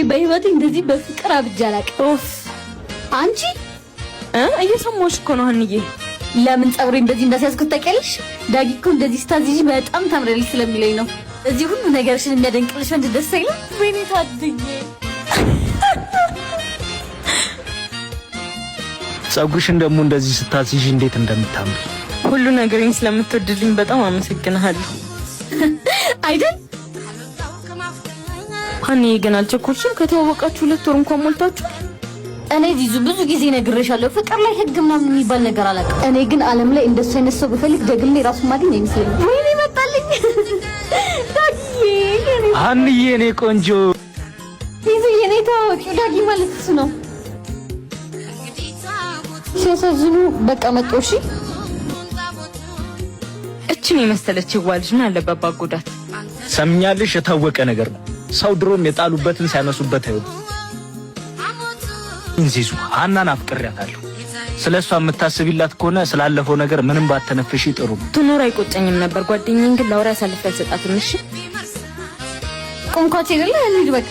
በህይወቴ እንደዚህ በፍቅር አብጃ አላውቅም። ኦፍ አንቺ እየሰማሁሽ እኮ ነው ሀንዬ። ለምን ፀጉሬ እንደዚህ እንዳስያዝኩት ታውቂያለሽ? ዳጊ እኮ እንደዚህ ስታዚጂ በጣም ታምራለሽ ስለሚለኝ ነው። እዚህ ሁሉ ነገርሽን የሚያደንቅልሽ ወንድ ደስ አይልም? ወይኔ ታድዬ። ፀጉርሽን ደግሞ እንደዚህ ስታዚጂ እንዴት እንደምታምር። ሁሉ ነገሬን ስለምትወድልኝ በጣም አመሰግናለሁ። አይደል ሀንዬ? ግን አልቸኮልሽም? ከተዋወቃችሁ 2 ወር እንኳን ሞልታችሁ። እኔ ዚዙ ብዙ ጊዜ ነግሬሻለሁ፣ ፍቅር ላይ ህግ ምናምን የሚባል ነገር አላውቅም። እኔ ግን ዓለም ላይ እንደሱ አይነት ሰው ብፈልግ ደግሜ ራሱ ማግኘት አይመስለኝም። ወይኔ መጣልኝ ዳጊዬ። ሀንዬ እኔ ቆንጆ ዚዙ የኔ ታዋቂው ዳጊ ማለት እሱ ነው። ሲያሳዝኑ በቃ መጣሁ። እሺ እችን የመሰለች ልጅ ምን አለበት ባጎዳት? ሰምኛለሽ? የታወቀ ነገር ነው። ሰው ድሮም የጣሉበትን ሳይነሱበት አይሆን። እንዚዙ ሀናን አፍቅሬያታለሁ። ስለሷ የምታስቢላት ከሆነ ስላለፈው ነገር ምንም ባተነፍሺ ጥሩ ነው። ትኖር አይቆጨኝም ነበር። ጓደኛዬን ግን ለአውራ አሳልፌ አልሰጣትም። እሺ ቆንኳት ይደለ እንሂድ በቃ